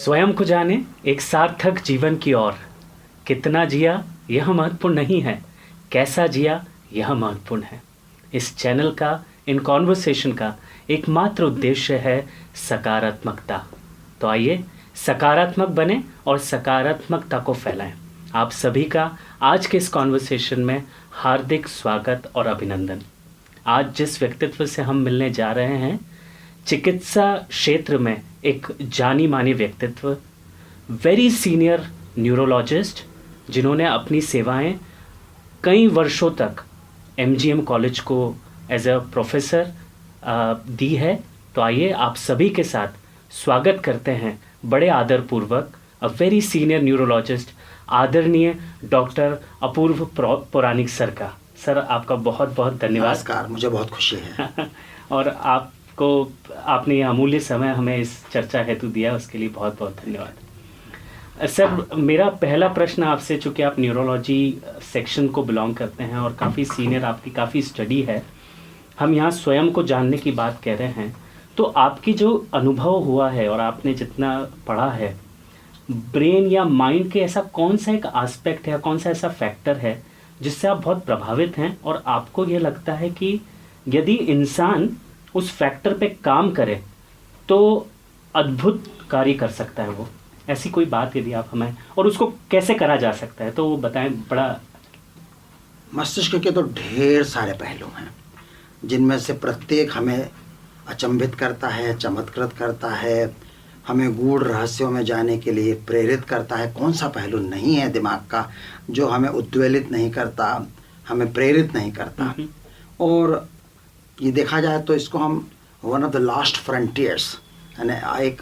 स्वयं को जाने एक सार्थक जीवन की ओर। कितना जिया यह महत्वपूर्ण नहीं है, कैसा जिया यह महत्वपूर्ण है। इस चैनल का, इन कॉन्वर्सेशन का एकमात्र उद्देश्य है सकारात्मकता। तो आइए सकारात्मक बने और सकारात्मकता को फैलाएं। आप सभी का आज के इस कॉन्वर्सेशन में हार्दिक स्वागत और अभिनंदन। आज जिस व्यक्तित्व से हम मिलने जा रहे हैं, चिकित्सा क्षेत्र में एक जानी मानी व्यक्तित्व, वेरी सीनियर न्यूरोलॉजिस्ट, जिन्होंने अपनी सेवाएं कई वर्षों तक एमजीएम कॉलेज को एज अ प्रोफेसर दी है। तो आइए आप सभी के साथ स्वागत करते हैं बड़े आदरपूर्वक अ वेरी सीनियर न्यूरोलॉजिस्ट, आदरणीय डॉक्टर अपूर्व पौराणिक सर का। सर, आपका बहुत बहुत धन्यवाद। नमस्कार, मुझे बहुत खुशी है और आपने ये अमूल्य समय हमें इस चर्चा हेतु दिया, उसके लिए बहुत बहुत धन्यवाद। सर, मेरा पहला प्रश्न आपसे, चूँकि आप न्यूरोलॉजी सेक्शन को बिलोंग करते हैं और काफ़ी सीनियर, आपकी काफ़ी स्टडी है, हम यहाँ स्वयं को जानने की बात कह रहे हैं, तो आपकी जो अनुभव हुआ है और आपने जितना पढ़ा है, ब्रेन या माइंड के ऐसा कौन सा एक एस्पेक्ट है, कौन सा ऐसा फैक्टर है जिससे आप बहुत प्रभावित हैं और आपको ये लगता है कि यदि इंसान उस फैक्टर पे काम करे तो अद्भुत कार्य कर सकता है वो? ऐसी कोई बात यदि आप हमें, और उसको कैसे करा जा सकता है, तो वो बताएं। बड़ा मस्तिष्क के तो ढेर सारे पहलू हैं जिनमें से प्रत्येक हमें अचंभित करता है, चमत्कृत करता है, हमें गूढ़ रहस्यों में जाने के लिए प्रेरित करता है। कौन सा पहलू नहीं है दिमाग का जो हमें उद्वेलित नहीं करता, हमें प्रेरित नहीं करता? और ये देखा जाए तो इसको हम one of the last frontiers, यानी एक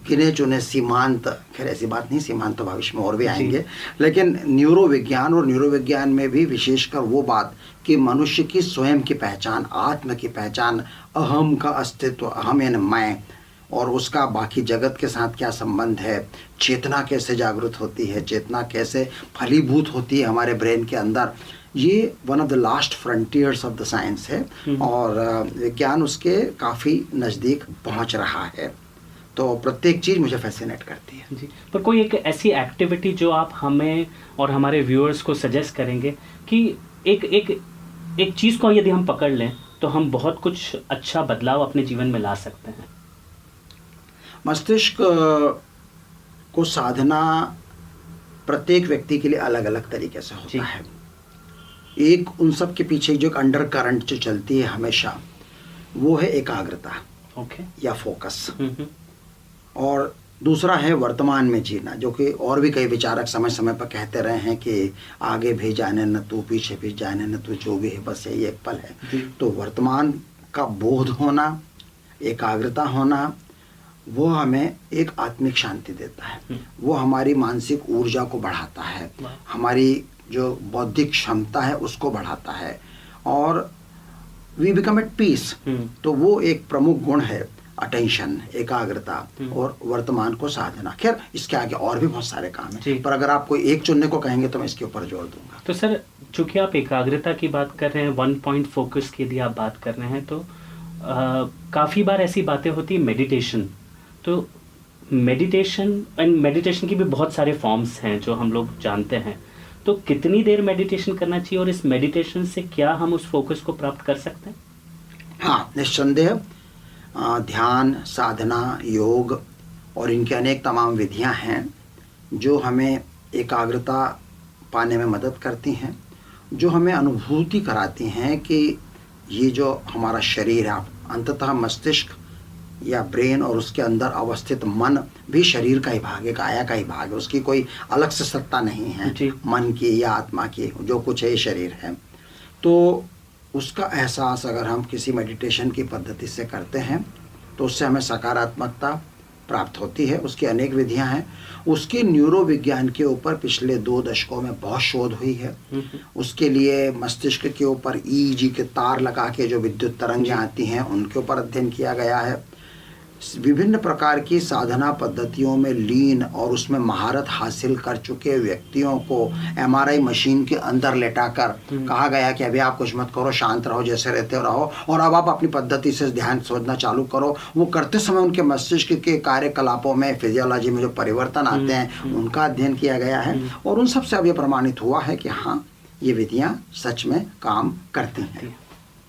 गिने चुने सीमांत, खैर ऐसी बात नहीं, सीमांत तो भविष्य में और भी आएंगे, लेकिन न्यूरोविज्ञान, और न्यूरोविज्ञान में भी विशेषकर वो बात कि मनुष्य की स्वयं की पहचान, आत्म की पहचान, अहम का अस्तित्व, अहम यानी मैं, और उसका बाकी जगत के साथ क्या संबंध है, चेतना कैसे जागृत होती है, चेतना कैसे फलीभूत होती है हमारे ब्रेन के अंदर, ये one of the last frontiers of the science है और विज्ञान उसके काफ़ी नज़दीक पहुंच रहा है। तो प्रत्येक चीज़ मुझे फैसिनेट करती है जी। पर कोई एक ऐसी एक्टिविटी जो आप हमें और हमारे व्यूअर्स को सजेस्ट करेंगे कि एक चीज़ को यदि हम पकड़ लें तो हम बहुत कुछ अच्छा बदलाव अपने जीवन में ला सकते हैं? मस्तिष्क को साधना प्रत्येक व्यक्ति के लिए अलग अलग तरीके से होता है। एक उन सब के पीछे जो एक अंडर करंट जो चलती है हमेशा, वो है एकाग्रता या फोकस, और दूसरा है वर्तमान में जीना, जो कि और भी कई विचारक समय समय पर कहते रहे हैं कि आगे भी जाने न तू, पीछे भी जाने न तू, जो भी है बस यही एक पल है। तो वर्तमान का बोध होना, एकाग्रता होना, वो हमें एक आत्मिक शांति देता है, वो हमारी मानसिक ऊर्जा को बढ़ाता है, हमारी जो बौद्धिक क्षमता है उसको बढ़ाता है, और वी बिकम एट पीस। तो वो एक प्रमुख गुण है, अटेंशन, एकाग्रता और वर्तमान को साधना। खैर इसके आगे और भी बहुत सारे काम हैं, पर अगर आप कोई एक चुनने को कहेंगे तो मैं इसके ऊपर जोर दूंगा। तो सर, चूंकि आप एकाग्रता की बात कर रहे हैं, वन पॉइंट फोकस की यदि आप बात कर रहे हैं, तो काफ़ी बार ऐसी बातें होती है मेडिटेशन। तो मेडिटेशन की भी बहुत सारे फॉर्म्स हैं जो हम लोग जानते हैं। तो कितनी देर मेडिटेशन करना चाहिए और इस मेडिटेशन से क्या हम उस फोकस को प्राप्त कर सकते हैं? हाँ, निस्संदेह ध्यान, साधना, योग और इनके अनेक तमाम विधियां हैं जो हमें एकाग्रता पाने में मदद करती हैं, जो हमें अनुभूति कराती हैं कि ये जो हमारा शरीर है, अंततः मस्तिष्क या ब्रेन और उसके अंदर अवस्थित मन भी शरीर का ही भाग है, काया का ही भाग है, उसकी कोई अलग से सत्ता नहीं है मन की या आत्मा की, जो कुछ है ये शरीर है। तो उसका एहसास अगर हम किसी मेडिटेशन की पद्धति से करते हैं तो उससे हमें सकारात्मकता प्राप्त होती है। उसकी अनेक विधियां हैं। उसके न्यूरोविज्ञान के ऊपर पिछले 2 दशकों में बहुत शोध हुई है। उसके लिए मस्तिष्क के ऊपर EEG के तार लगा के जो विद्युत तरंगें आती हैं उनके ऊपर अध्ययन किया गया है। विभिन्न प्रकार की साधना पद्धतियों में लीन और उसमें महारत हासिल कर चुके व्यक्तियों को एमआरआई मशीन के अंदर लेटाकर कहा गया कि अभी आप कुछ मत करो, शांत रहो, जैसे रहते रहो, और अब आप अपनी पद्धति से ध्यान सोचना चालू करो। वो करते समय उनके मस्तिष्क के कार्यकलापों में, फिजियोलॉजी में जो परिवर्तन आते हैं उनका अध्ययन किया गया है, और उन सब से अब ये प्रमाणित हुआ है कि हाँ, ये विधियाँ सच में काम करती हैं।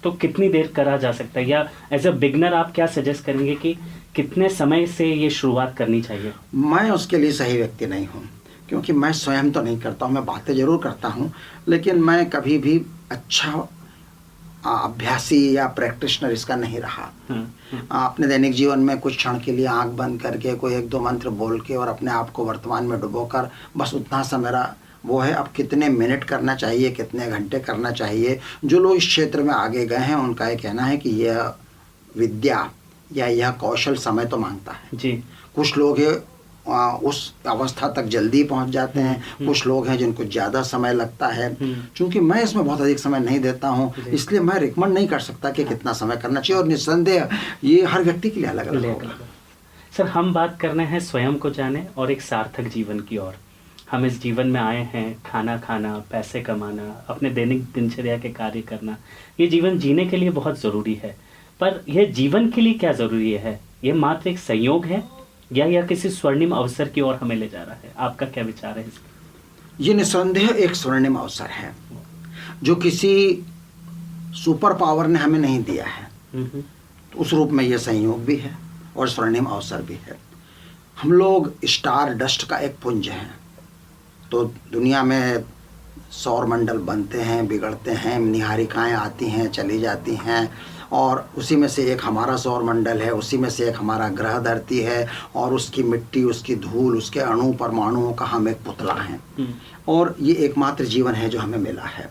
तो कितनी देर करा जा सकता है, या एज अ बिगनर आप क्या सजेस्ट करेंगे कि कितने समय से ये शुरुआत करनी चाहिए? मैं उसके लिए सही व्यक्ति नहीं हूँ, क्योंकि मैं स्वयं तो नहीं करता हूँ, मैं बातें ज़रूर करता हूँ, लेकिन मैं कभी भी अच्छा अभ्यासी या प्रैक्टिशनर इसका नहीं रहा। अपने दैनिक जीवन में कुछ क्षण के लिए आंख बंद करके कोई 1-2 मंत्र बोल के और अपने आप को वर्तमान में डुबोकर, बस उतना सा मेरा वो है। अब कितने मिनट करना चाहिए, कितने घंटे करना चाहिए, जो लोग इस क्षेत्र में आगे गए हैं उनका ये कहना है कि यह विद्या या यह कौशल समय तो मांगता है जी। कुछ लोग उस अवस्था तक जल्दी पहुंच जाते हैं, कुछ लोग हैं जिनको ज़्यादा समय लगता है। चूँकि मैं इसमें बहुत अधिक समय नहीं देता हूं, इसलिए मैं रिकमेंड नहीं कर सकता कि कितना समय करना चाहिए, और निस्संदेह ये हर व्यक्ति के लिए अलग अलग होगा। सर, हम बात कर रहे हैं स्वयं को जाने और एक सार्थक जीवन की ओर। हम इस जीवन में आए हैं खाना खाना, पैसे कमाना, अपने दैनिक दिनचर्या के कार्य करना, ये जीवन जीने के लिए बहुत ज़रूरी है। पर यह जीवन के लिए क्या ज़रूरी है? ये मात्र एक संयोग है या यह किसी स्वर्णिम अवसर की ओर हमें ले जा रहा है? आपका क्या विचार है इसका? ये निस्संदेह एक स्वर्णिम अवसर है जो किसी सुपर पावर ने हमें नहीं दिया है। तो उस रूप में यह संयोग भी है और स्वर्णिम अवसर भी है। हम लोग स्टार डस्ट का एक पुंज हैं। तो दुनिया में सौर मंडल बनते हैं, बिगड़ते हैं, निहारिकाएँ आती हैं, चली जाती हैं, और उसी में से एक हमारा सौर मंडल है, उसी में से एक हमारा ग्रह धरती है, और उसकी मिट्टी, उसकी धूल, उसके अणु परमाणुओं का हम एक पुतला हैं। और ये एकमात्र जीवन है जो हमें मिला है।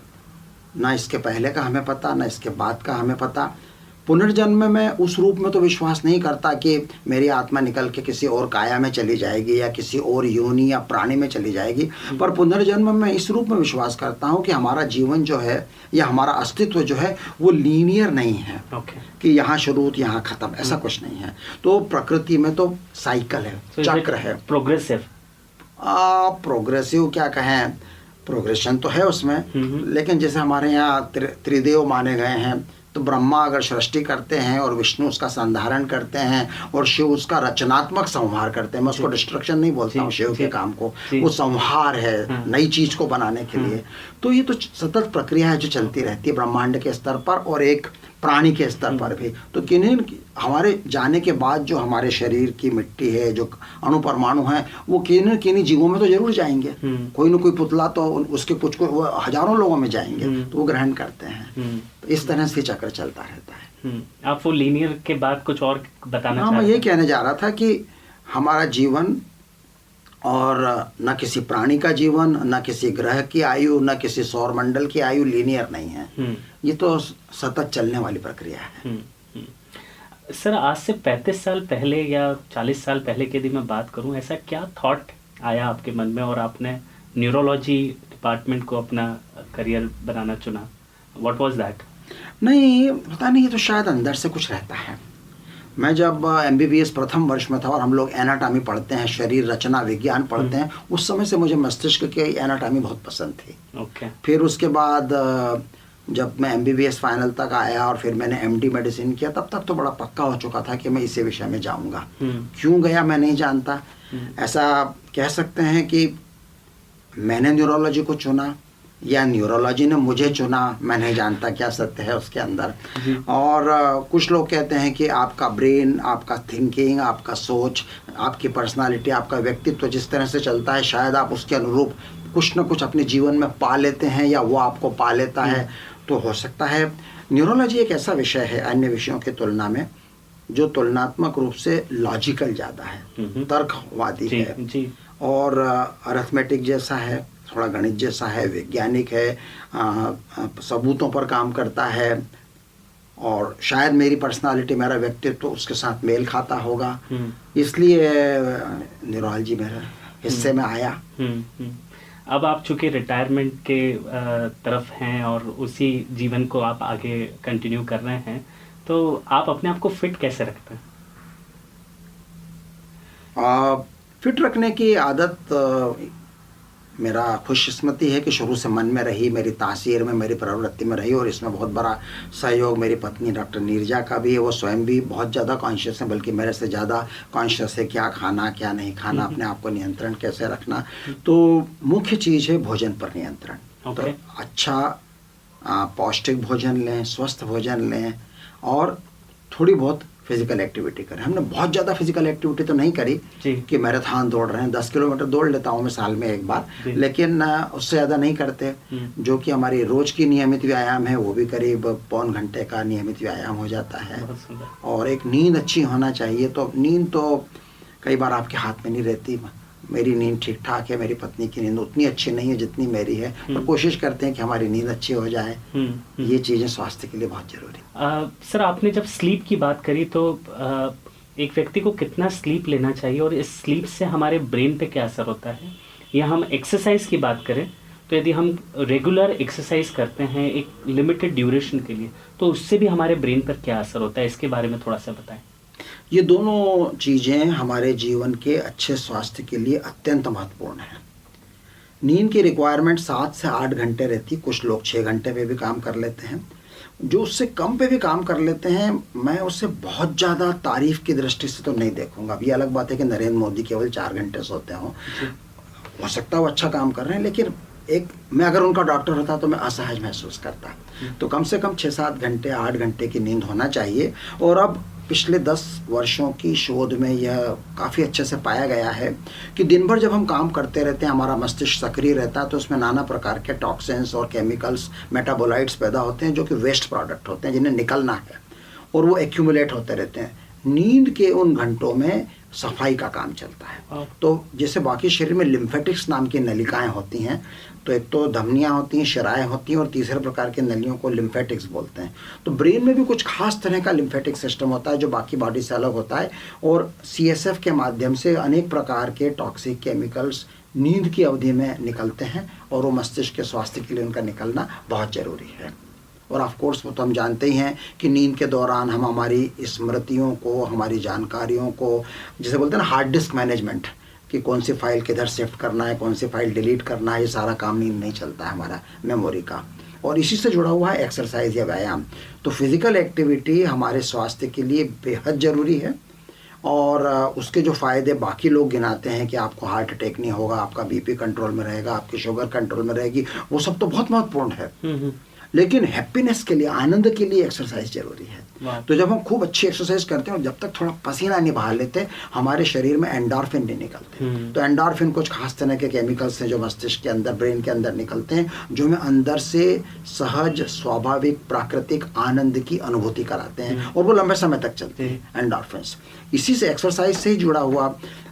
ना इसके पहले का हमें पता, ना इसके बाद का हमें पता। पुनर्जन्म में उस रूप में तो विश्वास नहीं करता कि मेरी आत्मा निकल के किसी और काया में चली जाएगी या किसी और योनि या प्राणी में चली जाएगी, पर पुनर्जन्म में इस रूप में विश्वास करता हूँ कि हमारा जीवन जो है या हमारा अस्तित्व जो है वो लीनियर नहीं है। कि यहाँ शुरू यहाँ ख़त्म, ऐसा कुछ नहीं है। तो प्रकृति में तो साइकिल है, चक्र है, प्रोग्रेसिव। प्रोग्रेसिव क्या कहें, प्रोग्रेशन तो है उसमें, लेकिन जैसे हमारे यहाँ त्रिदेव माने गए हैं, तो ब्रह्मा अगर सृष्टि करते हैं और विष्णु उसका संधारण करते हैं और शिव उसका रचनात्मक संहार करते हैं। मैं उसको डिस्ट्रक्शन नहीं बोलता हूँ, शिव के काम को, वो संहार है नई चीज़ को बनाने के लिए। तो ये तो सतत प्रक्रिया है जो चलती रहती है ब्रह्मांड के स्तर पर और एक प्राणी के स्तर पर भी। तो किन्हीं हमारे जाने के बाद जो हमारे शरीर की मिट्टी है, जो अणु परमाणु हैं, वो किन्हीं जीवों में तो जरूर जाएंगे। कोई न कोई पुतला तो उसके कुछ को हजारों लोगों में जाएंगे, तो वो ग्रहण करते हैं। तो इस तरह से चक्र चलता रहता है। आप वो लीनियर के बाद कुछ और बताना चाह रहे हैं? मैं ये कहने जा रहा था कि हमारा जीवन और न किसी प्राणी का जीवन, न किसी ग्रह की आयु, न किसी सौर मंडल की आयु लीनियर नहीं है। ये तो सतत चलने वाली प्रक्रिया है। सर, आज से 35 साल पहले या 40 साल पहले की यदि मैं बात करूं, ऐसा क्या थॉट आया आपके मन में और आपने न्यूरोलॉजी डिपार्टमेंट को अपना करियर बनाना चुना? What was that? नहीं पता नहीं, ये तो शायद अंदर से कुछ रहता है। मैं जब MBBS प्रथम वर्ष में था और हम लोग एनाटॉमी पढ़ते हैं, शरीर रचना विज्ञान पढ़ते हैं, उस समय से मुझे मस्तिष्क की एनाटॉमी बहुत पसंद थी। फिर उसके बाद जब मैं MBBS फाइनल तक आया और फिर मैंने MD मेडिसिन किया, तब तक तो बड़ा पक्का हो चुका था कि मैं इसी विषय में जाऊंगा। क्यों गया मैं नहीं जानता। ऐसा कह सकते हैं कि मैंने न्यूरोलॉजी को चुना या न्यूरोलॉजी ने मुझे चुना, मैं नहीं जानता क्या सत्य है उसके अंदर। और कुछ लोग कहते हैं कि आपका ब्रेन, आपका थिंकिंग, आपका सोच, आपकी पर्सनालिटी, आपका व्यक्तित्व जिस तरह से चलता है, शायद आप उसके अनुरूप कुछ न कुछ अपने जीवन में पा लेते हैं या वो आपको पा लेता है। तो हो सकता है न्यूरोलॉजी एक ऐसा विषय है अन्य विषयों की तुलना में जो तुलनात्मक रूप से लॉजिकल ज़्यादा है, तर्कवादी है, और अरिथमेटिक जैसा है, थोड़ा गणित जैसा है, वैज्ञानिक है, सबूतों पर काम करता है, और शायद मेरी पर्सनालिटी, मेरा व्यक्तित्व उसके साथ मेल खाता होगा, इसलिए न्यूरोलॉजी मेरे हिस्से में आया। अब आप चूँकि रिटायरमेंट के तरफ हैं और उसी जीवन को आप आगे कंटिन्यू कर रहे हैं, तो आप अपने आप को फिट कैसे रखते हैं? फिट रखने की आदत मेरा खुशकिस्मती है कि शुरू से मन में रही, मेरी तासीर में, मेरी प्रवृत्ति में रही, और इसमें बहुत बड़ा सहयोग मेरी पत्नी डॉक्टर नीरजा का भी है। वो स्वयं भी बहुत ज़्यादा कॉन्शियस है, बल्कि मेरे से ज़्यादा कॉन्शियस है क्या खाना क्या नहीं खाना, अपने आप को नियंत्रण कैसे रखना। तो मुख्य चीज़ है भोजन पर नियंत्रण। तो अच्छा पौष्टिक भोजन लें, स्वस्थ भोजन लें, और थोड़ी बहुत फिजिकल एक्टिविटी करें। हमने बहुत ज़्यादा फिजिकल एक्टिविटी तो नहीं करी कि मैराथन दौड़ रहे हैं, 10 किलोमीटर दौड़ लेता हूँ मैं साल में एक बार, लेकिन उससे ज़्यादा नहीं करते। जो कि हमारी रोज़ की नियमित व्यायाम है वो भी करीब पौन घंटे का नियमित व्यायाम हो जाता है। और एक नींद अच्छी होना चाहिए। तो नींद तो कई बार आपके हाथ में नहीं रहती। मेरी नींद ठीक ठाक है, मेरी पत्नी की नींद उतनी अच्छी नहीं है जितनी मेरी है, पर कोशिश करते हैं कि हमारी नींद अच्छी हो जाए। ये चीज़ें स्वास्थ्य के लिए बहुत जरूरी है। सर, आपने जब स्लीप की बात करी तो एक व्यक्ति को कितना स्लीप लेना चाहिए और इस स्लीप से हमारे ब्रेन पे क्या असर होता है? या हम एक्सरसाइज की बात करें तो यदि हम रेगुलर एक्सरसाइज करते हैं एक लिमिटेड ड्यूरेशन के लिए, तो उससे भी हमारे ब्रेन पर क्या असर होता है, इसके बारे में थोड़ा सा बताएं। ये दोनों चीज़ें हमारे जीवन के अच्छे स्वास्थ्य के लिए अत्यंत महत्वपूर्ण है। नींद की रिक्वायरमेंट 7 से 8 घंटे रहती, कुछ लोग 6 घंटे पे भी काम कर लेते हैं। जो उससे कम पे भी काम कर लेते हैं, मैं उसे बहुत ज़्यादा तारीफ की दृष्टि से तो नहीं देखूंगा। अभी अलग बात है कि नरेंद्र मोदी केवल 4 घंटे सोते हों, हो सकता है वो अच्छा काम कर रहे हैं, लेकिन मैं अगर उनका डॉक्टर होता तो मैं असहज महसूस करता। तो कम से कम 6-7 घंटे 8 घंटे की नींद होना चाहिए। और अब पिछले 10 वर्षों की शोध में यह काफ़ी अच्छे से पाया गया है कि दिन भर जब हम काम करते रहते हैं, हमारा मस्तिष्क सक्रिय रहता है, तो उसमें नाना प्रकार के टॉक्सिन्स और केमिकल्स, मेटाबोलाइट्स पैदा होते हैं, जो कि वेस्ट प्रोडक्ट होते हैं, जिन्हें निकलना है, और वो एक्यूमुलेट होते रहते हैं। नींद के उन घंटों में सफाई का काम चलता है। तो जैसे बाकी शरीर में लिम्फेटिक्स नाम की नलिकाएं होती हैं, तो एक तो धमनियाँ होती हैं, शिराएं होती हैं, और तीसरे प्रकार के नलियों को लिम्फेटिक्स बोलते हैं। तो ब्रेन में भी कुछ खास तरह का लिम्फेटिक सिस्टम होता है जो बाकी बॉडी से अलग होता है, और CSF के माध्यम से अनेक प्रकार के टॉक्सिक केमिकल्स नींद की अवधि में निकलते हैं, और वो मस्तिष्क के स्वास्थ्य के लिए उनका निकलना बहुत ज़रूरी है। और ऑफ कोर्स वो तो हम जानते ही हैं कि नींद के दौरान हम हमारी स्मृतियों को, हमारी जानकारियों को, जिसे बोलते हैं ना हार्ड डिस्क मैनेजमेंट, कि कौन सी फाइल किधर शिफ्ट करना है, कौन सी फाइल डिलीट करना है, ये सारा काम नींद नहीं चलता है हमारा मेमोरी का। और इसी से जुड़ा हुआ है एक्सरसाइज या व्यायाम। तो फिजिकल एक्टिविटी हमारे स्वास्थ्य के लिए बेहद ज़रूरी है, और उसके जो फ़ायदे बाकी लोग गिनाते हैं कि आपको हार्ट अटैक नहीं होगा, आपका BP कंट्रोल में रहेगा, आपकी शुगर कंट्रोल में रहेगी, वो सब तो बहुत महत्वपूर्ण है। लेकिन हैप्पीनेस के लिए, आनंद के लिए एक्सरसाइज जरूरी है। तो जब हम खूब अच्छी एक्सरसाइज करते हैं और जब तक थोड़ा पसीना नहीं बहा लेते, हमारे शरीर में एंडोर्फिन नहीं निकलते। तो एंडोर्फिन कुछ खास तरह के केमिकल्स हैं जो मस्तिष्क के अंदर, ब्रेन के अंदर निकलते हैं, जो हमें अंदर से सहज, स्वाभाविक, प्राकृतिक आनंद की अनुभूति कराते हैं, और वो लंबे समय तक चलते हैं एंडोर्फिन्स। इसी से, एक्सरसाइज से ही जुड़ा हुआ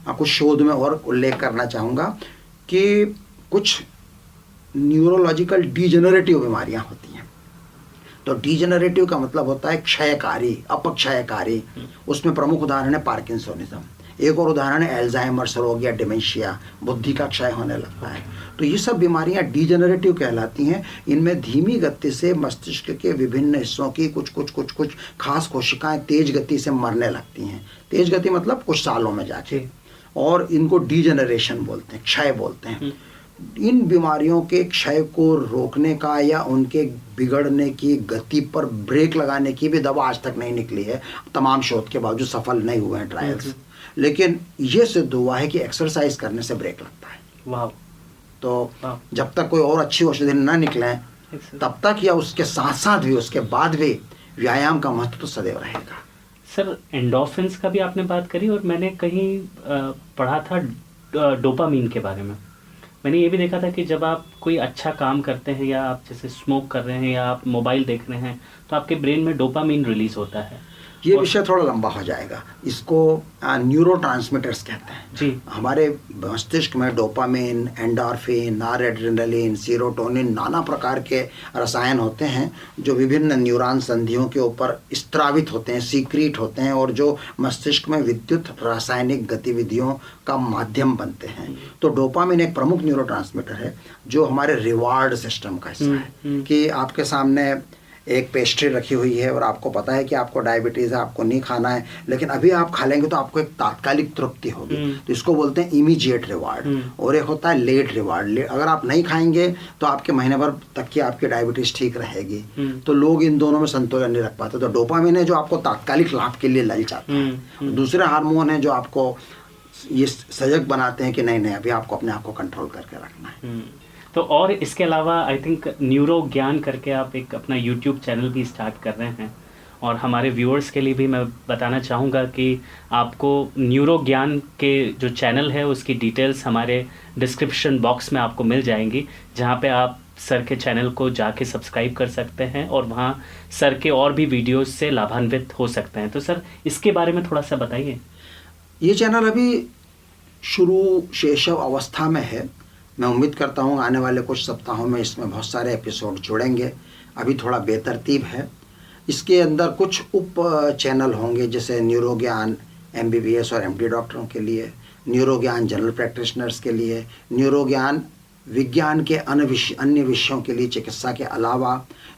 कुछ शोध में और उल्लेख करना चाहूँगा कि कुछ न्यूरोलॉजिकल डीजेनरेटिव बीमारियां होती हैं। तो डीजेनरेटिव का मतलब होता है क्षयकारी, अपक्षयकारी। उसमें प्रमुख उदाहरण है पार्किंसोनिज्म, एक और उदाहरण है एल्जाइमर्स रोग या डिमेंशिया, बुद्धि का क्षय होने लगता है। तो ये सब बीमारियां डीजेनरेटिव कहलाती हैं। इनमें धीमी गति से मस्तिष्क के विभिन्न हिस्सों की कुछ खास कोशिकाएं तेज गति से मरने लगती हैं। तेज गति मतलब कुछ सालों में जाके, और इनको डीजेनरेशन बोलते हैं, क्षय बोलते हैं। इन बीमारियों के क्षय को रोकने का या उनके बिगड़ने की गति पर ब्रेक लगाने की भी दवा आज तक नहीं निकली है, तमाम शोध के बावजूद सफल नहीं हुए हैं ट्रायल्स। लेकिन ये सिद्ध हुआ है कि एक्सरसाइज करने से ब्रेक लगता है। वाह। तो जब तक कोई और अच्छी औषधि ना निकले तब तक, या उसके साथ साथ भी, उसके बाद भी व्यायाम का महत्व तो सदैव रहेगा। सर, एंडोर्फिन्स का भी आपने बात करी, और मैंने कहीं पढ़ा था डोपामीन के बारे में। मैंने ये भी देखा था कि जब आप कोई अच्छा काम करते हैं, या आप जैसे स्मोक कर रहे हैं, या आप मोबाइल देख रहे हैं, तो आपके ब्रेन में डोपामीन रिलीज होता है। ये विषय थोड़ा लंबा हो जाएगा। इसको न्यूरोट्रांसमीटर्स कहते हैं जी। हमारे मस्तिष्क में डोपामिन, एंडोर्फिन, नॉरएड्रेनालिन, सीरोटोनिन, नाना प्रकार के रसायन होते हैं जो विभिन्न न्यूरॉन संधियों के ऊपर स्त्रावित होते हैं, सीक्रीट होते हैं, और जो मस्तिष्क में विद्युत रासायनिक गतिविधियों का माध्यम बनते हैं। तो डोपामिन एक प्रमुख न्यूरोट्रांसमीटर है जो हमारे रिवार्ड सिस्टम का हिस्सा है। कि आपके सामने एक पेस्ट्री रखी हुई है और आपको पता है कि आपको डायबिटीज़ है, आपको नहीं खाना है, लेकिन अभी आप खा लेंगे तो आपको एक तात्कालिक तृप्ति होगी, तो इसको बोलते हैं इमीडिएट रिवार्ड। और एक होता है लेट रिवार्ड। अगर आप नहीं खाएंगे तो आपके महीने भर तक की आपकी डायबिटीज़ ठीक रहेगी। तो लोग इन दोनों में संतुलन नहीं रख पाते। तो डोपामिन है जो आपको तात्कालिक लाभ के लिए ललचाता है, दूसरे हार्मोन है जो आपको ये सजग बनाते हैं कि नहीं नहीं, अभी आपको अपने आप को कंट्रोल करके रखना है। तो और इसके अलावा आई थिंक न्यूरो ज्ञान करके आप एक अपना यूट्यूब चैनल भी स्टार्ट कर रहे हैं, और हमारे व्यूअर्स के लिए भी मैं बताना चाहूँगा कि आपको न्यूरो ज्ञान के जो चैनल है उसकी डिटेल्स हमारे डिस्क्रिप्शन बॉक्स में आपको मिल जाएंगी, जहाँ पे आप सर के चैनल को जाके सब्सक्राइब कर सकते हैं और वहाँ सर के और भी वीडियोस से लाभान्वित हो सकते हैं। तो सर इसके बारे में थोड़ा सा बताइए। ये चैनल अभी शुरू शैशव अवस्था में है। मैं उम्मीद करता हूँ आने वाले कुछ सप्ताहों में इसमें बहुत सारे एपिसोड जुड़ेंगे। अभी थोड़ा बेतरतीब है। इसके अंदर कुछ उप चैनल होंगे, जैसे न्यूरो ज्ञान MBBS और MD डॉक्टरों के लिए, न्यूरो ज्ञान जनरल प्रैक्टिशनर्स के लिए, न्यूरो ज्ञान विज्ञान के अन्य विषयों के लिए चिकित्सा के अलावा,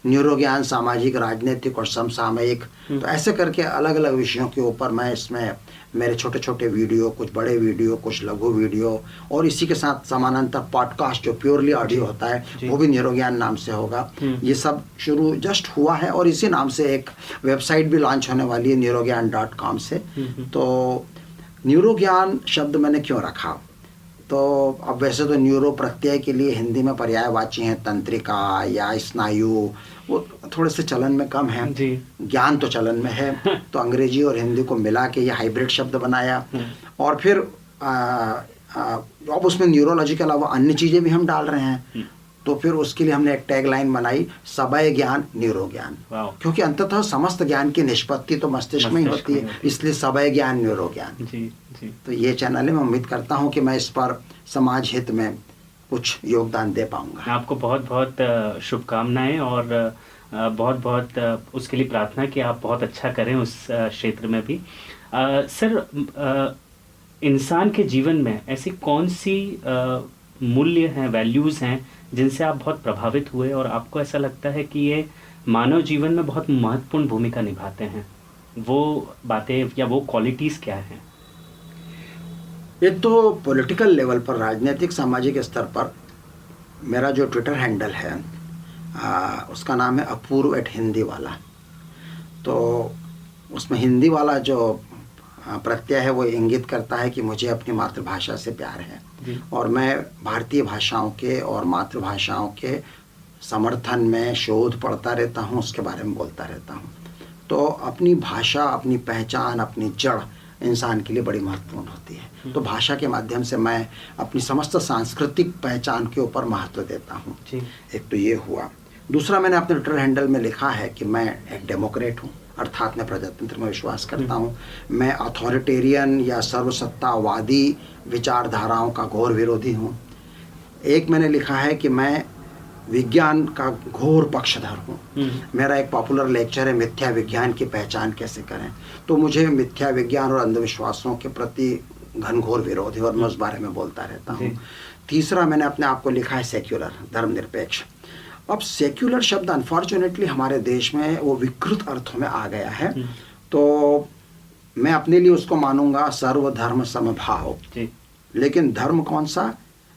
न्यूरो ज्ञान सामाजिक, राजनीतिक और समसामयिक। तो ऐसे करके अलग अलग विषयों के ऊपर मैं इसमें मेरे छोटे छोटे वीडियो, कुछ बड़े वीडियो, कुछ लघु वीडियो, और इसी के साथ समानांतर पॉडकास्ट जो प्योरली ऑडियो होता है वो भी न्यूरो ज्ञान नाम से होगा। ये सब शुरू जस्ट हुआ है और इसी नाम से एक वेबसाइट भी लॉन्च होने वाली है neurogyan.com से। तो न्यूरो ज्ञान शब्द मैंने क्यों रखा, तो अब वैसे तो न्यूरो प्रत्यय के लिए हिंदी में पर्यायवाची हैं तंत्रिका या स्नायु, वो थोड़े से चलन में कम है। ज्ञान तो चलन में है, तो अंग्रेजी और हिंदी को मिला के ये हाइब्रिड शब्द बनाया। और फिर अब उसमें न्यूरोलॉजी के अलावा अन्य चीज़ें भी हम डाल रहे हैं, तो फिर उसके लिए हमने एक टैगलाइन बनाई, सबय ज्ञान न्यूरो ज्ञान, क्योंकि अंततः समस्त ज्ञान की निष्पत्ति तो मस्तिष्क में ही होती है, इसलिए सबय ज्ञान न्यूरो ज्ञान। तो ये चैनल है, मैं उम्मीद करता हूँ कि मैं इस पर समाज हित में कुछ योगदान दे पाऊंगा। आपको बहुत बहुत शुभकामनाएं और बहुत बहुत उसके लिए प्रार्थना कि आप बहुत अच्छा करें उस क्षेत्र में भी। सर, इंसान के जीवन में ऐसी कौन सी मूल्य हैं, वैल्यूज़ हैं जिनसे आप बहुत प्रभावित हुए और आपको ऐसा लगता है कि ये मानव जीवन में बहुत महत्वपूर्ण भूमिका निभाते हैं? वो बातें या वो क्वालिटीज़ क्या हैं? एक तो पॉलिटिकल लेवल पर, राजनीतिक सामाजिक स्तर पर मेरा जो ट्विटर हैंडल है उसका नाम है अपूर्व @हिंदी वाला। तो उसमें हिंदी वाला जो प्रत्यय है वो इंगित करता है कि मुझे अपनी मातृभाषा से प्यार है और मैं भारतीय भाषाओं के और मातृभाषाओं के समर्थन में शोध पढ़ता रहता हूँ, उसके बारे में बोलता रहता हूँ। तो अपनी भाषा, अपनी पहचान, अपनी जड़ इंसान के लिए बड़ी महत्वपूर्ण होती है। तो भाषा के माध्यम से मैं अपनी समस्त सांस्कृतिक पहचान के ऊपर महत्व देता हूँ। एक तो ये हुआ। दूसरा, मैंने अपने ट्विटर हैंडल में लिखा है कि मैं एक डेमोक्रेट हूँ, अर्थात मैं प्रजातंत्र में विश्वास करता हूँ। मैं अथॉरिटेरियन या सर्वसत्तावादी विचारधाराओं का घोर विरोधी हूँ। एक मैंने लिखा है कि मैं विज्ञान का घोर पक्षधर हूँ। मेरा एक पॉपुलर लेक्चर है, मिथ्या विज्ञान की पहचान कैसे करें। तो मुझे मिथ्या विज्ञान और अंधविश्वासों के प्रति घनघोर विरोध है और मैं उस बारे में बोलता रहता हूँ। तीसरा, मैंने अपने आप को लिखा है सेक्युलर, धर्मनिरपेक्ष। अब सेक्युलर शब्द अनफॉर्चुनेटली हमारे देश में वो विकृत अर्थों में आ गया है, तो मैं अपने लिए उसको मानूंगा सर्वधर्म समभाव। लेकिन धर्म कौन सा?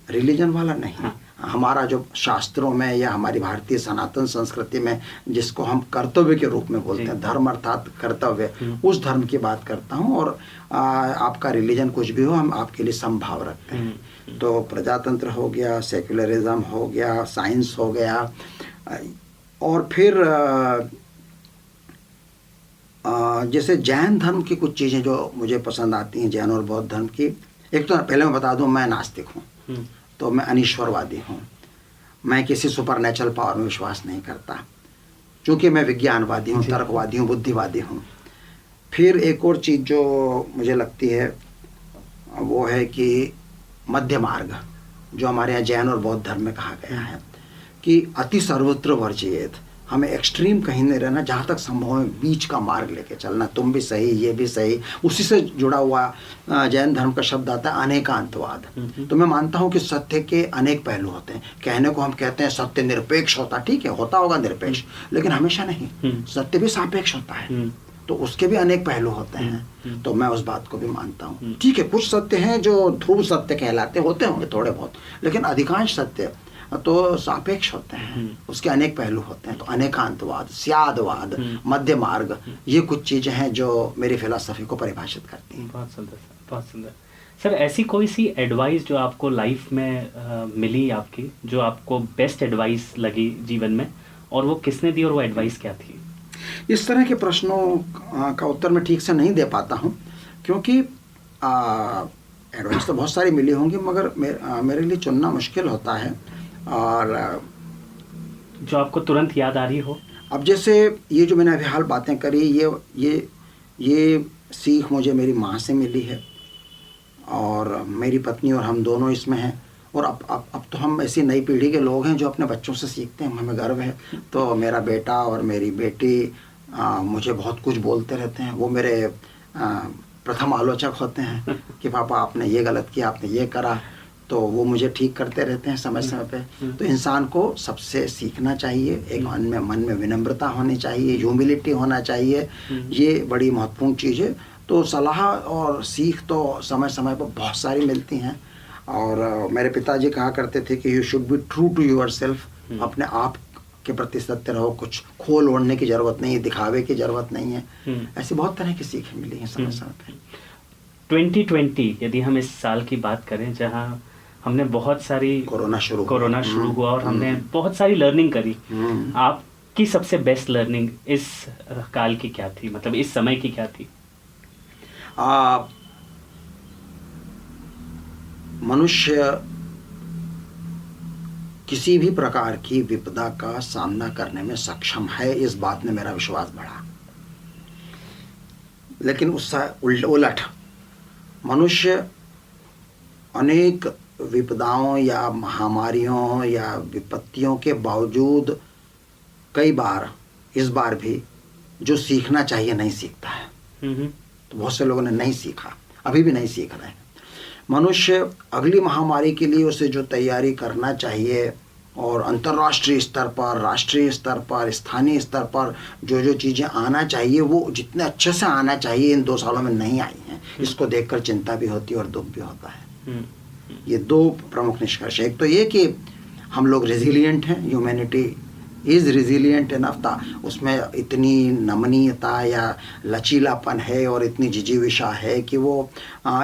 रिलीजन वाला नहीं। हमारा जो शास्त्रों में या हमारी भारतीय सनातन संस्कृति में जिसको हम कर्तव्य के रूप में बोलते हैं, धर्म अर्थात कर्तव्य, उस धर्म की बात करता हूँ। और आपका रिलीजन कुछ भी हो, हम आपके लिए समभाव रखते हैं। तो प्रजातंत्र हो गया, सेक्युलरिज्म हो गया, साइंस हो गया, और फिर जैसे जैन धर्म की कुछ चीज़ें जो मुझे पसंद आती हैं, जैन और बौद्ध धर्म की। एक तो पहले मैं बता दूं, मैं नास्तिक हूँ, तो मैं अनीश्वरवादी हूँ। मैं किसी सुपरनेचुरल पावर में विश्वास नहीं करता, क्योंकि मैं विज्ञानवादी हूँ, तर्कवादी हूँ, बुद्धिवादी हूँ। फिर एक और चीज़ जो मुझे लगती है वो है कि मध्य मार्ग, जो हमारे यहाँ जैन और बौद्ध धर्म में कहा गया है कि अति सर्वत्र वर्जियेत, हमें एक्सट्रीम कहीं नहीं रहना, जहाँ तक संभव है बीच का मार्ग लेके चलना, तुम भी सही ये भी सही। उसी से जुड़ा हुआ जैन धर्म का शब्द आता है अनेकांतवाद। तो मैं मानता हूँ कि सत्य के अनेक पहलू होते हैं। कहने को हम कहते हैं सत्य निरपेक्ष होता, ठीक है होता होगा निरपेक्ष, लेकिन हमेशा नहीं, सत्य भी सापेक्ष होता है, तो उसके भी अनेक पहलू होते हैं। तो मैं उस बात को भी मानता हूँ। ठीक है, कुछ सत्य हैं जो ध्रुव सत्य कहलाते होते होंगे थोड़े बहुत, लेकिन अधिकांश सत्य तो सापेक्ष होते हैं, उसके अनेक पहलू होते हैं। तो अनेकांतवाद, स्यादवाद, मध्य मार्ग, ये कुछ चीज़ें हैं जो मेरी फिलॉसफी को परिभाषित करती हैं। बहुत सुंदर सर, बहुत सुंदर सर। ऐसी कोई सी एडवाइस जो आपको लाइफ में मिली आपकी, जो आपको बेस्ट एडवाइस लगी जीवन में, और वो किसने दी और वो एडवाइस क्या थी? इस तरह के प्रश्नों का उत्तर मैं ठीक से नहीं दे पाता हूँ, क्योंकि एडवाइस तो बहुत सारी मिली होंगी, मगर मेरे लिए चुनना मुश्किल होता है। और जो आपको तुरंत याद आ रही हो? अब जैसे ये जो मैंने अभी हाल बातें करी, ये सीख मुझे मेरी माँ से मिली है, और मेरी पत्नी और हम दोनों इसमें हैं। और अब तो हम ऐसी नई पीढ़ी के लोग हैं जो अपने बच्चों से सीखते हैं, हमें गर्व है। तो मेरा बेटा और मेरी बेटी मुझे बहुत कुछ बोलते रहते हैं। वो मेरे प्रथम आलोचक होते हैं कि पापा आपने ये गलत किया, आपने ये करा, तो वो मुझे ठीक करते रहते हैं समय समय पे। तो इंसान को सबसे सीखना चाहिए, एक मन में विनम्रता होनी चाहिए, ह्यूमिलिटी होना चाहिए, ये बड़ी महत्वपूर्ण चीज़ है। तो सलाह और सीख तो समय समय पर बहुत सारी मिलती हैं। और मेरे पिताजी कहा करते थे कि you should be true to yourself, अपने आप के प्रति सत्य रहो, कुछ खोल ओढ़ने की ज़रूरत नहीं है, दिखावे की ज़रूरत नहीं है। ऐसी बहुत तरह की सीखें मिली हैं समय समय पर। 2020 यदि हम इस साल की बात करें, जहाँ हमने बहुत सारी कोरोना शुरू हुआ और हमने बहुत सारी लर्निंग करी, आपकी सबसे बेस्ट लर्निंग इस काल की क्या थी, मतलब इस समय की क्या थी? मनुष्य किसी भी प्रकार की विपदा का सामना करने में सक्षम है, इस बात में मेरा विश्वास बढ़ा। लेकिन उससे उलट मनुष्य अनेक विपदाओं या महामारियों या विपत्तियों के बावजूद कई बार, इस बार भी, जो सीखना चाहिए नहीं सीखता है। तो बहुत से लोगों ने नहीं सीखा, अभी भी नहीं सीख रहे हैं। मनुष्य अगली महामारी के लिए उसे जो तैयारी करना चाहिए, और अंतर्राष्ट्रीय स्तर पर, राष्ट्रीय स्तर पर, स्थानीय स्तर पर जो चीज़ें आना चाहिए, वो जितने अच्छे से आना चाहिए इन 2 सालों में नहीं आई हैं। इसको देखकर चिंता भी होती है और दुख भी होता है। ये 2 प्रमुख निष्कर्ष। एक तो ये कि हम लोग रेजिलिएंट हैं, ह्यूमैनिटी इज़ रेजिलिएंट इनफ था, उसमें इतनी नमनीयता या लचीलापन है और इतनी जिजीविषा है कि वो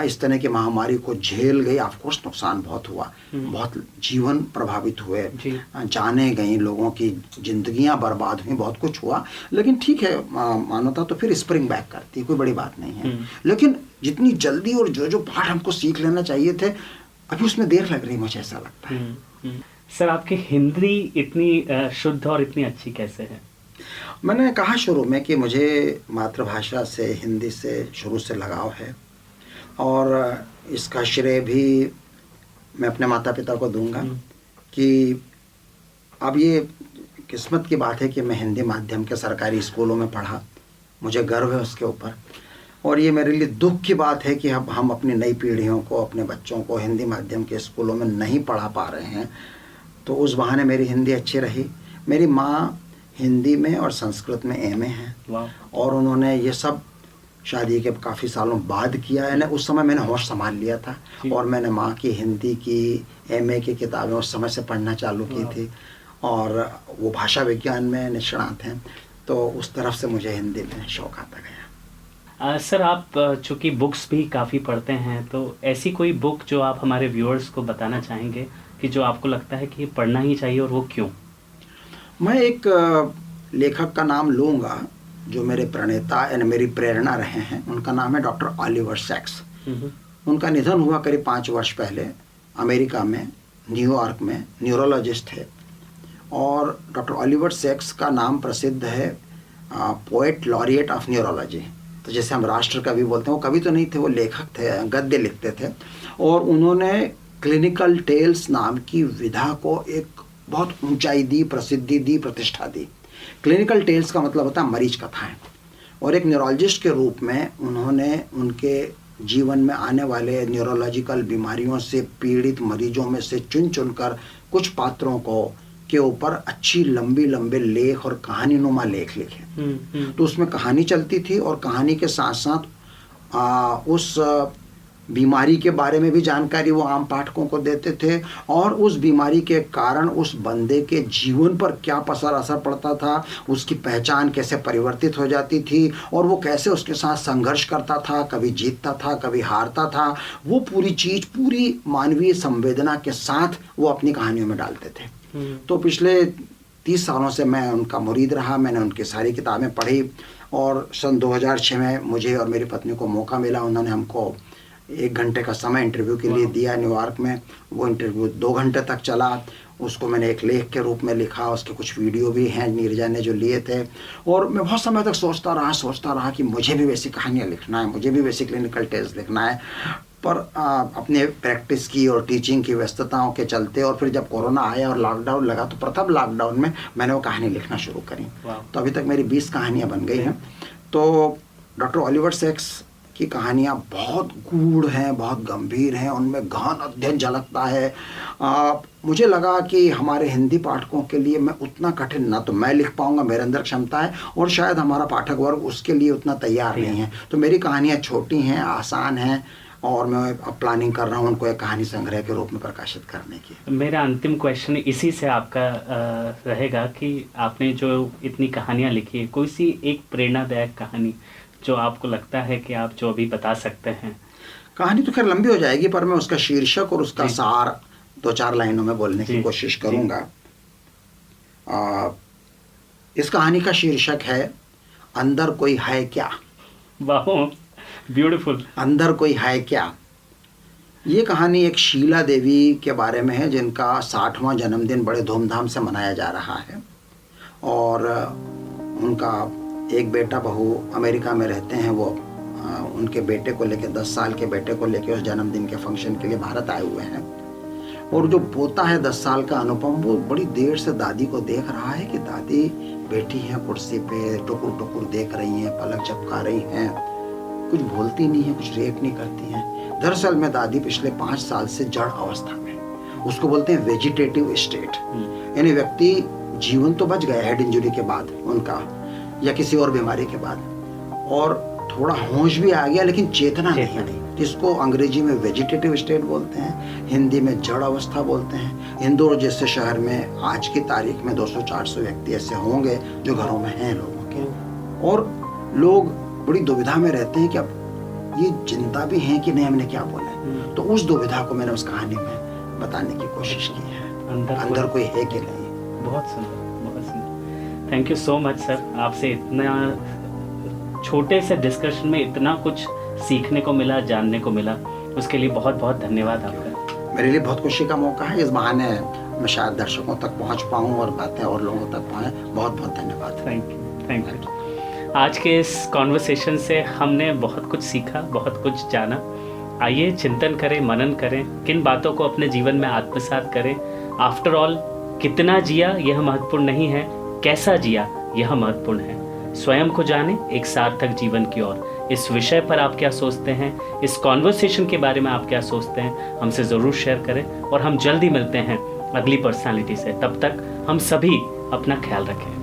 इस तरह की महामारी को झेल गई। ऑफ कोर्स नुकसान बहुत हुआ, बहुत जीवन प्रभावित हुए, जाने गई, लोगों की जिंदगियां बर्बाद हुई, बहुत कुछ हुआ। लेकिन ठीक है, मानवता तो फिर स्प्रिंग बैक करती है, कोई बड़ी बात नहीं है। लेकिन जितनी जल्दी और जो पाठ हमको सीख लेना चाहिए थे, अभी उसमें देर लग रही, मुझे ऐसा लगता है। सर, आपकी हिंदी इतनी शुद्ध और इतनी अच्छी कैसे है? मैंने कहा शुरू में कि मुझे मातृभाषा से, हिंदी से शुरू से लगाव है, और इसका श्रेय भी मैं अपने माता पिता को दूंगा कि अब ये किस्मत की बात है कि मैं हिंदी माध्यम के सरकारी स्कूलों में पढ़ा, मुझे गर्व है उसके ऊपर। और ये मेरे लिए दुख की बात है कि अब हम अपनी नई पीढ़ियों को, अपने बच्चों को हिंदी माध्यम के स्कूलों में नहीं पढ़ा पा रहे हैं। तो उस बहाने मेरी हिंदी अच्छी रही। मेरी माँ हिंदी में और संस्कृत में एमए हैं, और उन्होंने ये सब शादी के काफ़ी सालों बाद किया है। उस समय मैंने होश संभाल लिया था, और मैंने माँ की हिंदी की एमए की किताबें उस समय से पढ़ना चालू की थी, और वो भाषा विज्ञान में निष्णात हैं। तो उस तरफ से मुझे हिंदी में शौक आता गया। सर, आप चूँकि बुक्स भी काफ़ी पढ़ते हैं, तो ऐसी कोई बुक जो आप हमारे व्यूअर्स को बताना चाहेंगे कि जो आपको लगता है कि ये पढ़ना ही चाहिए, और वो क्यों? मैं एक लेखक का नाम लूँगा जो मेरे प्रणेता यानी मेरी प्रेरणा रहे हैं। उनका नाम है डॉक्टर ऑलिवर सैक्स। उनका निधन हुआ करीब 5 वर्ष पहले। अमेरिका में, न्यूयॉर्क में न्यूरोलॉजिस्ट थे, और डॉक्टर ऑलिवर सैक्स का नाम प्रसिद्ध है पोएट लॉरिएट ऑफ न्यूरोलॉजी। तो जैसे हम राष्ट्र कवि बोलते हैं, वो कवि तो नहीं थे, वो लेखक थे, गद्य लिखते थे। और उन्होंने क्लिनिकल टेल्स नाम की विधा को एक बहुत ऊंचाई दी, प्रसिद्धि दी, प्रतिष्ठा दी। क्लिनिकल टेल्स का मतलब होता है मरीज कथाएं, और एक न्यूरोलॉजिस्ट के रूप में उन्होंने उनके जीवन में आने वाले न्यूरोलॉजिकल बीमारियों से पीड़ित मरीजों में से चुन चुनकर कुछ पात्रों को के ऊपर अच्छी लंबे लेख और कहानीनुमा लेख लिखे। तो उसमें कहानी चलती थी और कहानी के साथ साथ उस बीमारी के बारे में भी जानकारी वो आम पाठकों को देते थे, और उस बीमारी के कारण उस बंदे के जीवन पर क्या असर पड़ता था, उसकी पहचान कैसे परिवर्तित हो जाती थी, और वो कैसे उसके साथ संघर्ष करता था, कभी जीतता था कभी हारता था। वो पूरी चीज़ पूरी मानवीय संवेदना के साथ वो अपनी कहानियों में डालते थे। तो पिछले 30 सालों से मैं उनका मुरीद रहा, मैंने उनकी सारी किताबें पढ़ी, और सन 2006 में मुझे और मेरी पत्नी को मौका मिला, उन्होंने हमको 1 घंटे का समय इंटरव्यू के लिए दिया न्यूयॉर्क में। वो इंटरव्यू 2 घंटे तक चला, उसको मैंने एक लेख के रूप में लिखा, उसके कुछ वीडियो भी हैं नीरजा ने जो लिए थे। और मैं बहुत समय तक सोचता रहा कि मुझे भी वैसी कहानियाँ लिखना है, मुझे भी वैसी क्लिनिकल टेल्स लिखना है, पर अपने प्रैक्टिस की और टीचिंग की व्यस्तताओं के चलते, और फिर जब कोरोना आया और लॉकडाउन लगा तो प्रथम लॉकडाउन में मैंने वो कहानी लिखना शुरू करी। तो अभी तक मेरी 20 कहानियाँ बन गई हैं। तो डॉक्टर ओलिवर सैक्स की कहानियाँ बहुत गूढ़ हैं, बहुत गंभीर हैं, उनमें गहन अध्ययन झलकता है। मुझे लगा कि हमारे हिंदी पाठकों के लिए मैं उतना कठिन ना तो मैं लिख पाऊंगा, मेरे अंदर क्षमता है, और शायद हमारा पाठक वर्ग उसके लिए उतना तैयार नहीं है। तो मेरी कहानियाँ छोटी हैं, आसान हैं, और मैं अब प्लानिंग कर रहा हूँ उनको एक कहानी संग्रह के रूप में प्रकाशित करने की। मेरा अंतिम क्वेश्चन इसी से आपका रहेगा कि आपने जो इतनी कहानियाँ लिखी है, कोई सी एक प्रेरणादायक कहानी जो आपको लगता है कि आप जो अभी बता सकते हैं? कहानी तो खैर लंबी हो जाएगी, पर मैं उसका शीर्षक और उसका सार 2-4 लाइनों में बोलने की कोशिश करूँगा। इस कहानी का शीर्षक है अंदर कोई है क्या। वाह, ब्यूटीफुल। अंदर कोई है क्या। ये कहानी एक शीला देवी के बारे में है, जिनका 60वां जन्मदिन बड़े धूमधाम से मनाया जा रहा है, और उनका एक बेटा बहू अमेरिका में रहते हैं। वो उनके बेटे को लेके 10 साल के बेटे को लेके उस जन्मदिन के फंक्शन के लिए भारत आए हुए हैं, और जो पोता है 10 साल का अनुपम, वो बड़ी देर से दादी को देख रहा है कि दादी बैठी हैं कुर्सी पे, टुकुर टुकुर देख रही हैं, पलक झपका रही हैं, कुछ बोलती नहीं है, कुछ रिएक्ट नहीं करती हैं। दरअसल में दादी पिछले 5 साल से जड़ अवस्था में, उसको बोलते हैं वेजिटेटिव स्टेट, यानी व्यक्ति जीवन तो बच गया हेड इंजरी के बाद उनका, या किसी और बीमारी के बाद, और थोड़ा होश भी आ गया लेकिन चेतना नहीं आई, जिसको अंग्रेजी में वेजिटेटिव स्टेट बोलते हैं, हिंदी में जड़ अवस्था बोलते हैं। इंदौर जैसे शहर में आज की तारीख में 200-400 व्यक्ति ऐसे होंगे जो घरों में हैं लोगों के, और लोग बड़ी दुविधा में रहते हैं कि अब ये जिंदा भी हैं कि नहीं, हमने क्या बोला है। तो उस दुविधा को मैंने उस कहानी में बताने की कोशिश की है, अंदर कोई है कि नहीं। बहुत सुंदर, बहुत सुंदर। Thank you so much sir, आपसे इतना छोटे से डिस्कशन में इतना कुछ सीखने को मिला, जानने को मिला, उसके लिए बहुत बहुत धन्यवाद आपका। मेरे लिए बहुत खुशी का मौका है, इस बहाने मैं शायद दर्शकों तक पहुंच पाऊं और बातें और लोगों तक पहुंचे। बहुत बहुत धन्यवाद। Thank you. आज के इस कॉन्वर्सेशन से हमने बहुत कुछ सीखा, बहुत कुछ जाना। आइए चिंतन करें, मनन करें, किन बातों को अपने जीवन में आत्मसात करें। आफ्टर ऑल, कितना जिया यह महत्वपूर्ण नहीं है, कैसा जिया यह महत्वपूर्ण है। स्वयं को जाने, एक सार्थक जीवन की ओर। इस विषय पर आप क्या सोचते हैं, इस कॉन्वर्सेशन के बारे में आप क्या सोचते हैं, हमसे ज़रूर शेयर करें, और हम जल्दी मिलते हैं अगली पर्सनालिटी से। तब तक हम सभी अपना ख्याल रखें।